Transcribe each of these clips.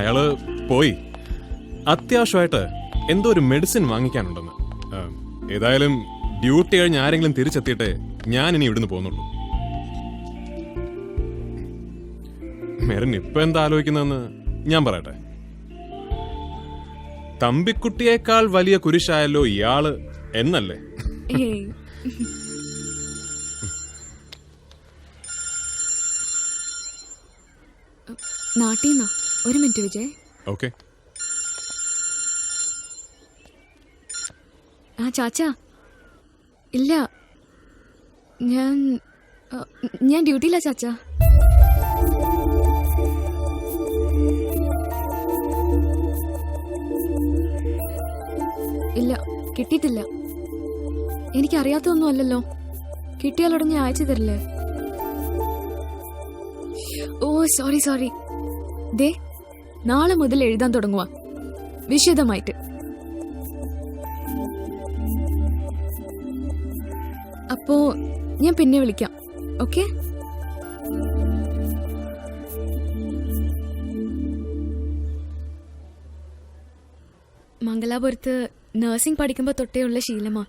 അയാള് പോയി. അത്യാവശ്യമായിട്ട് എന്തോ ഒരു മെഡിസിൻ വാങ്ങിക്കാനുണ്ടെന്ന്. ഏതായാലും ഡ്യൂട്ടി കഴിഞ്ഞ് ആരെങ്കിലും തിരിച്ചെത്തിയിട്ടേ ഞാൻ ഇനി ഇവിടുന്ന് പോകുന്നുള്ളൂ. മെറിൻ ഇപ്പൊ എന്താ ആലോചിക്കുന്നതെന്ന് ഞാൻ പറയട്ടെ. തമ്പിക്കുട്ടിയേക്കാൾ വലിയ കുരിശായല്ലോ ഇയാള് എന്നല്ലേ? നാട്ടീന്നോ? ഒരു മിനിറ്റ് വിജയ്. ഓക്കെ. ആ ചാച്ചാ, ഇല്ല, ഞാൻ ഡ്യൂട്ടിയില്ല ചാച്ചാ. ഇല്ല, കിട്ടിയിട്ടില്ല. എനിക്കറിയാത്തൊന്നും അല്ലല്ലോ. കിട്ടിയാലുടനെ അയച്ചു തരില്ലേ? ഓ സോറി. ദേ, നാളെ മുതൽ എഴുതാൻ തുടങ്ങുക വിശദമായിട്ട്. അപ്പോ ഞാൻ പിന്നെ വിളിക്കാം. ഓക്കെ? മംഗലാപുരത്ത് നഴ്സിംഗ് പഠിക്കുമ്പോൾ തൊട്ടേയുള്ള ശീലമാ.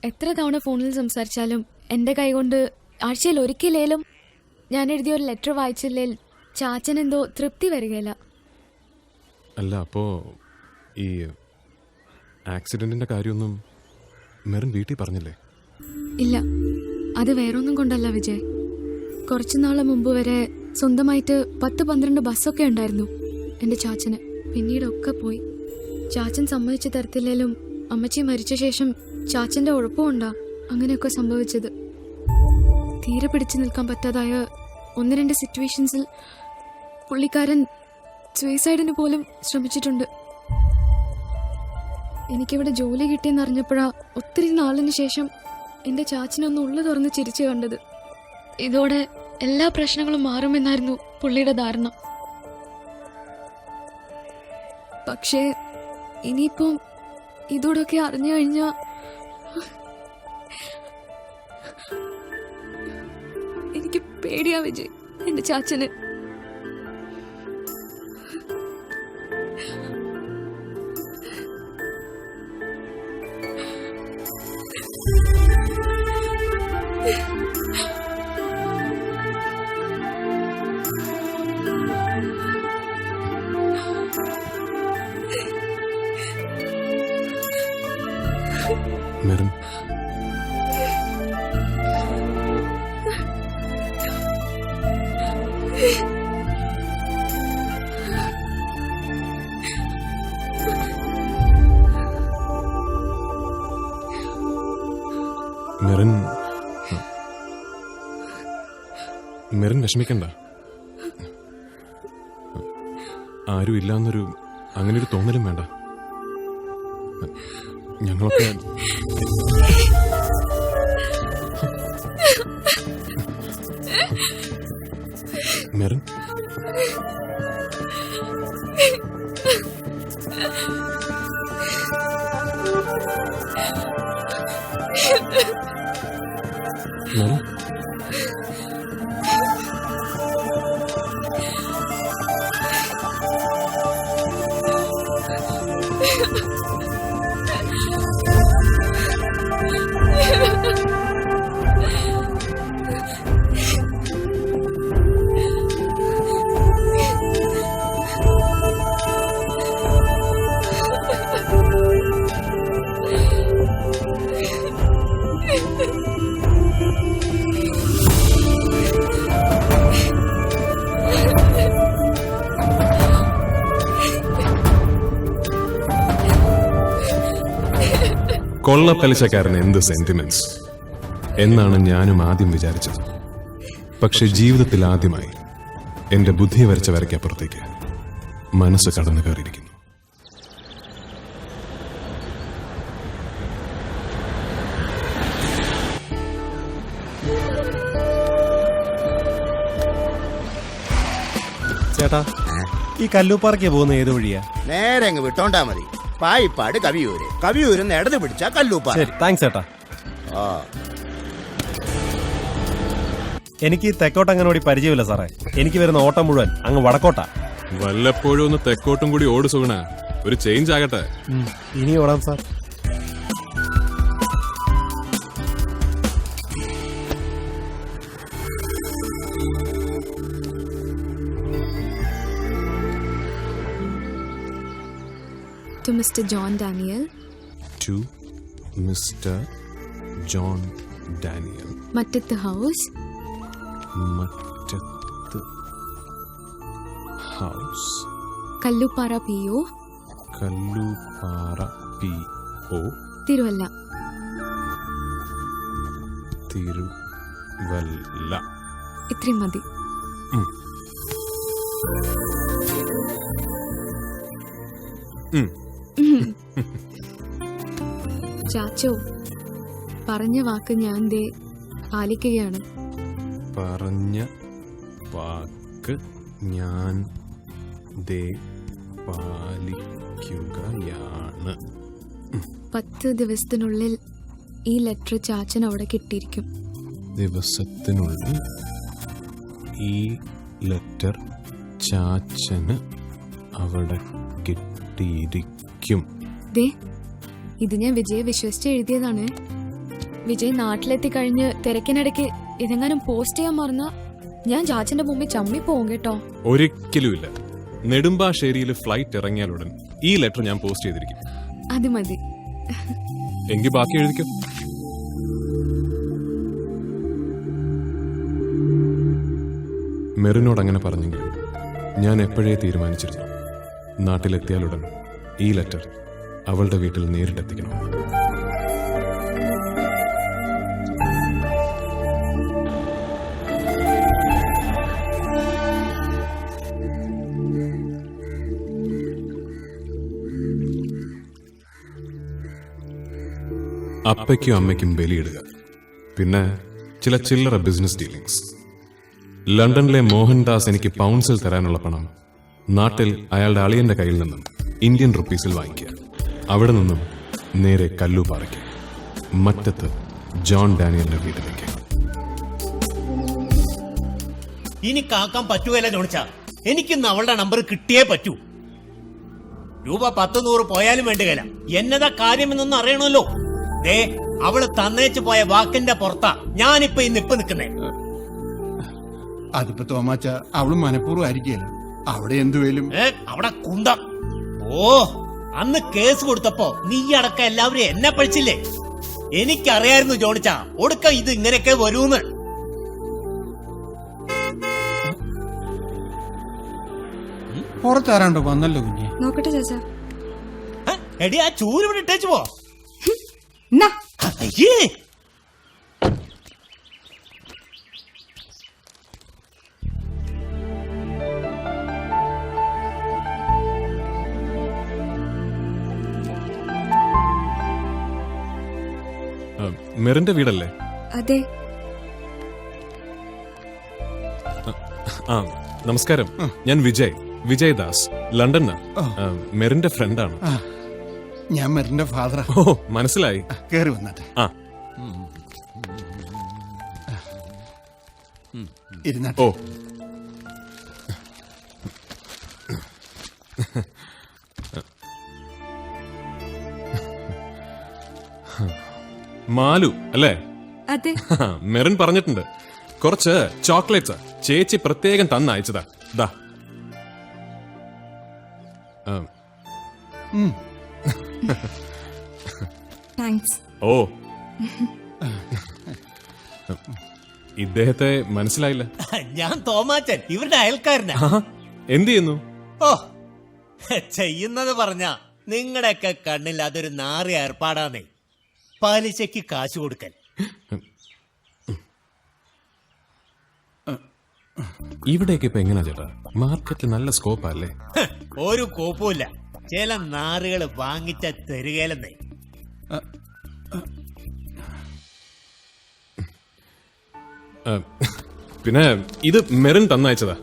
എത്ര തവണ ഫോണിൽ സംസാരിച്ചാലും എൻ്റെ കൈകൊണ്ട് ആഴ്ചയിൽ ഒരിക്കലേലും ഞാൻ എഴുതിയ ഒരു ലെറ്റർ വായിച്ചില്ലേൽ ചാച്ചൻ എന്തോ തൃപ്തി വരികയില്ല. അല്ല, അപ്പോ ഈ ആക്സിഡന്റിന്റെ കാര്യമൊന്നും മെറിൻ വീട്ടിൽ പറഞ്ഞില്ലേ? ഇല്ല, അത് വേറൊന്നും കൊണ്ടല്ല വിജയ്. കുറച്ചു നാള് മുമ്പ് വരെ സ്വന്തമായിട്ട് 10-12 ബസ്സൊക്കെ ഉണ്ടായിരുന്നു എൻ്റെ ചാച്ചന്. പിന്നീടൊക്കെ പോയി. ചാച്ചൻ സമ്മതിച്ചു തരത്തില്ലേലും അമ്മച്ചി മരിച്ച ശേഷം ചാച്ചൻ്റെ ഉഴപ്പമുണ്ടാ അങ്ങനെയൊക്കെ സംഭവിച്ചത്. തീരെ പിടിച്ചു നിൽക്കാൻ പറ്റാതായ 1-2 സിറ്റുവേഷൻസിൽ പുള്ളിക്കാരൻ സൂയിസൈഡിന് പോലും ശ്രമിച്ചിട്ടുണ്ട്. എനിക്കിവിടെ ജോലി കിട്ടിയെന്നറിഞ്ഞപ്പോഴാ ഒത്തിരി നാളിന് ശേഷം എൻ്റെ ചാച്ചനൊന്ന് ഉള്ളു തുറന്ന് ചിരിച്ചു കണ്ടത്. ഇതോടെ എല്ലാ പ്രശ്നങ്ങളും മാറുമെന്നായിരുന്നു പുള്ളിയുടെ ധാരണ. പക്ഷേ ഇനിയിപ്പം ഇതോടൊക്കെ അറിഞ്ഞു കഴിഞ്ഞാ എനിക്ക് പേടിയാ വിജയ്, എൻ്റെ ചാച്ചന്. മെറിൻ, മെറിൻ വിഷമിക്കണ്ട. ആരും ഇല്ലാന്നൊരു അങ്ങനൊരു തോന്നലും വേണ്ട. ഞങ്ങളൊക്കെ മെറിൻ, മെറിൻ, കൊള്ളപ്പലിശക്കാരന് എന്ത് സെന്റിമെന്റ്സ് എന്നാണ് ഞാനും ആദ്യം വിചാരിച്ചത്. പക്ഷെ ജീവിതത്തിൽ ആദ്യമായി എന്റെ ബുദ്ധി വരച്ച വരയ്ക്കപ്പുറത്തേക്ക് മനസ്സ് കടന്നു കയറിയിരിക്കുന്നു. ചേട്ടാ, ഈ കല്ലൂപ്പാറയ്ക്ക് പോകുന്ന ഏത് വഴിയാ? നേരെ അങ്ങ് വിട്ടോണ്ടാ മതി. പായിപ്പാട് കവിയൂര്, കവിയൂരിന്ന് ഇടത് പിടിച്ച കല്ലൂപ്പാറ. ശരി, താങ്ക്സ് ചേട്ടാ. ആ, എനിക്ക് തെക്കോട്ടങ്ങനോടി പരിചയമില്ല സാറേ. എനിക്ക് വരുന്ന ഓട്ടം മുഴുവൻ അങ്ങ് വടക്കോട്ടാ. വല്ലപ്പോഴും ഒന്ന് തെക്കോട്ടും കൂടി ഓട് സുഗുണ, ഒരു ചേഞ്ച് ആകട്ടെ. ഇനി ഓടാം sir. To Mr. John Daniel, to mister John Daniel, Mattithu House, Mattathu house, Kallupara PO, Kallooppara PO, Thiruvalla. Thiruvalla. ഇത്രയും മതി. ചാച്ചോ, പറഞ്ഞ വാക്ക് ഞാൻ ദേ പാലിക്കുകയാണ്. പറഞ്ഞ വാക്ക് ഞാൻ ദേ പാലിക്കുകയാണ്. 10 ദിവസത്തിനുള്ളിൽ ഈ ലെറ്റർ ചാച്ചൻ അവിടെ കിട്ടിയിരിക്കും. ദിവസത്തിനുള്ളിൽ ഈ ലെറ്റർ ചാച്ചന് അവിടെ കിട്ടിയിരിക്കും. ദേ, ഇത് ഞാൻ വിജയെ വിശ്വസിച്ച് എഴുതിയതാണ്. വിജയ് നാട്ടിലെത്തി കഴിഞ്ഞ് തിരക്കിനിടയ്ക്ക് ഇതെങ്ങാനും പോസ്റ്റ് ചെയ്യാൻ മറന്ന ഞാൻ ചാച്ചന്റെ മുമ്പിൽ ചമ്മി പോവും കേട്ടോ. ഒരിക്കലുമില്ല. നെടുമ്പാശ്ശേരിയിൽ ഫ്ലൈറ്റ് ഇറങ്ങിയാലുടൻ ഈ ലെറ്റർ ഞാൻ പോസ്റ്റ് ചെയ്തിരിക്കും. അത് മതി. എങ്കിൽ ബാക്കി എഴുതിക്കും. മെറിനോട് അങ്ങനെ പറഞ്ഞെങ്കിലും ഞാൻ എപ്പോഴേ തീരുമാനിച്ചിരുന്നു, നാട്ടിലെത്തിയാലുടൻ ഈ ലെറ്റർ അവളുടെ വീട്ടിൽ നേരിട്ടെത്തിക്കണം. അപ്പയ്ക്കും അമ്മയ്ക്കും ബലിയിടുക, പിന്നെ ചില ചില്ലറ ബിസിനസ് ഡീലിംഗ്സ്. ലണ്ടനിലെ മോഹൻദാസ് എനിക്ക് പൗണ്ട്സിൽ തരാനുള്ള പണം നാട്ടിൽ അയാളുടെ അളിയന്റെ കയ്യിൽ നിന്നും ഇന്ത്യൻ റുപ്പീസിൽ വാങ്ങിക്കുക. അവിടെ നിന്നും നേരെ കല്ലൂപ്പാറയ്ക്ക്, മറ്റത്ത് ജോൺ ഡാനിയലിന്റെ വീട്ടിലേക്ക്. ഇനി കാക്കാൻ പറ്റുകയില്ല ജോണിച്ച. എനിക്കിന്ന് അവളുടെ നമ്പർ കിട്ടിയേ പറ്റൂ. രൂപ 10-100 പോയാലും വേണ്ടുകയില്ല. എന്നതാ കാര്യമെന്നൊന്നും അറിയണമല്ലോ. ദേ, അവള് തന്നേച്ചു പോയ വാക്കിന്റെ പുറത്താ ഞാനിപ്പോ ഇന്നിപ്പ് നിൽക്കുന്നേ. അതിപ്പോ തോമാച്ച അവള് മനഃപൂർവ്വം ആയിരിക്കുകയല്ല. അവിടെ എന്തുവേലും അവിടെ കുന്ത. ഓ, അന്ന് കേസ് കൊടുത്തപ്പോ നീ അടക്കം എല്ലാവരും എന്നെ പഴിച്ചില്ലേ? എനിക്കറിയായിരുന്നു ജോണിച്ച ഒടുക്ക ഇത് ഇങ്ങനെയൊക്കെ വരൂന്ന്. പുറത്താരാണ്ടോ വന്നല്ലോ കുഞ്ഞെ. നോക്കട്ടെ ചാച്ചാ. എടി, ആ ചൂര് ഇവിടെ ഇട്ടേച്ചു പോ. എന്നാ അയ്യേ, മെറിന്റെ വീടല്ലേ? അതെ. ആ, നമസ്കാരം. ഞാൻ വിജയ് ദാസ്, ലണ്ടനാ. മെറിന്റെ ഫ്രണ്ടാണ്. ഞാൻ മെറിന്റെ ഫാദറാ. ഓ, മനസ്സിലായി. കേറി വന്നാട്ടെ. ആ, ഇരുന്നാട്ടെ. ഓ, മാലു അല്ലേ? അതെ. മെറിൻ പറഞ്ഞിട്ടുണ്ട് കുറച്ച് ചോക്ലേറ്റ്സ് ചേച്ചി പ്രത്യേകം തന്നയച്ചതാ. ദാ. താങ്ക്സ്. ഓ, ഇദ്ദേഹത്തെ മനസ്സിലായില്ല. ഞാൻ തോമാച്ചൻ, ഇവരുടെ അയൽക്കാരനാ. എന്ത് ചെയ്യുന്നു? ഓ, ചെയ്യുന്നത് പറഞ്ഞ നിങ്ങളുടെയൊക്കെ കണ്ണിൽ അതൊരു നാറിയ ഏർപ്പാടാന്നേ. പലിശയ്ക്ക് കാശ് കൊടുക്കൽ. ഇവിടേക്ക് ഇപ്പൊ എങ്ങനെയാ ചേട്ടാ? മാർക്കറ്റിൽ നല്ല സ്കോപ്പാ അല്ലേ? ഒരു കോപ്പുമില്ല. ചില നാറുകൾ വാങ്ങിച്ച തരികയിലെന്നേ. പിന്നെ ഇത് മെറിൻ തന്നയച്ചതാ.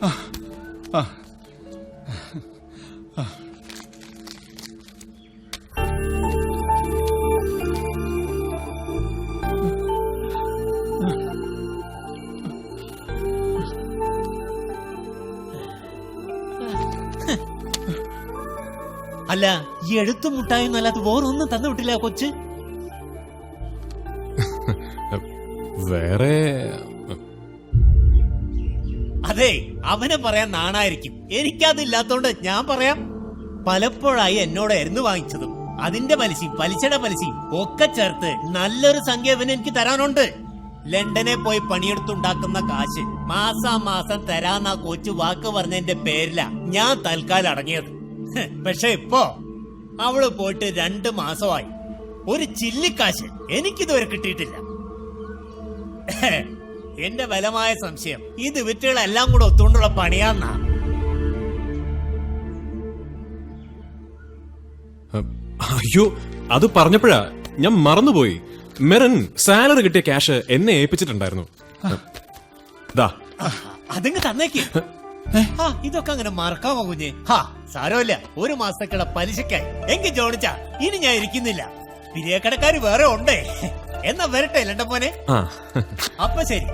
അല്ല ഈ എഴുത്തും മുട്ടായും അല്ലാതെ വേറൊന്നും തന്നു വിട്ടില്ല കൊച്ച്. വേറെ അതെ, അവനെ പറയാൻ നാണായിരിക്കും. എനിക്കതില്ലാത്തോണ്ട് ഞാൻ പറയാം. പലപ്പോഴായി എന്നോടായിരുന്നു വാങ്ങിച്ചതും അതിന്റെ പലിശയും പലിശയുടെ പലിശയും ഒക്കെ ചേർത്ത് നല്ലൊരു സംഖ്യ അവന് എനിക്ക് തരാനുണ്ട്. ലണ്ടനെ പോയി പണിയെടുത്തുണ്ടാക്കുന്ന കാശ് മാസാമാസം തരാന്നാ കൊച്ചു വാക്ക് പറഞ്ഞതിന്റെ പേരില ഞാൻ തൽക്കാലം അടങ്ങിയത്. പക്ഷെ ഇപ്പോ അവള് പോയിട്ട് 2 മാസമായി. ഒരു ചില്ലിക്കാശ് എനിക്കിതുവരെ കിട്ടിയിട്ടില്ല. എന്റെ ബലമായ സംശയം ഇത് വിറ്റുകളെല്ലാം കൂടെ ഒത്തുകൊണ്ടുള്ള പണിയാന്നാ. അയ്യോ, അത് പറഞ്ഞപ്പോഴാ ഞാൻ മറന്നുപോയി. മെറൻ സാലറി കിട്ടിയ ക്യാഷ് എന്നെ ഏൽപ്പിച്ചിട്ടുണ്ടായിരുന്നു. ദാ അതിങ്ങ് തന്നേക്ക്. ഇതൊക്കെ അങ്ങനെ മറക്കാമോ കുഞ്ഞ്? സാരമില്ല, 1 മാസത്തേക്കുള്ള പലിശക്കായി. എങ്കിൽ ജോണിച്ച ഇനി ഞാൻ ഇരിക്കുന്നില്ല. പിരിയക്കടക്കാര് വേറെ ഉണ്ടേ. എന്നാ വരട്ടെ ലണ്ടൻ മോനെ. ആ അപ്പൊ ശരി.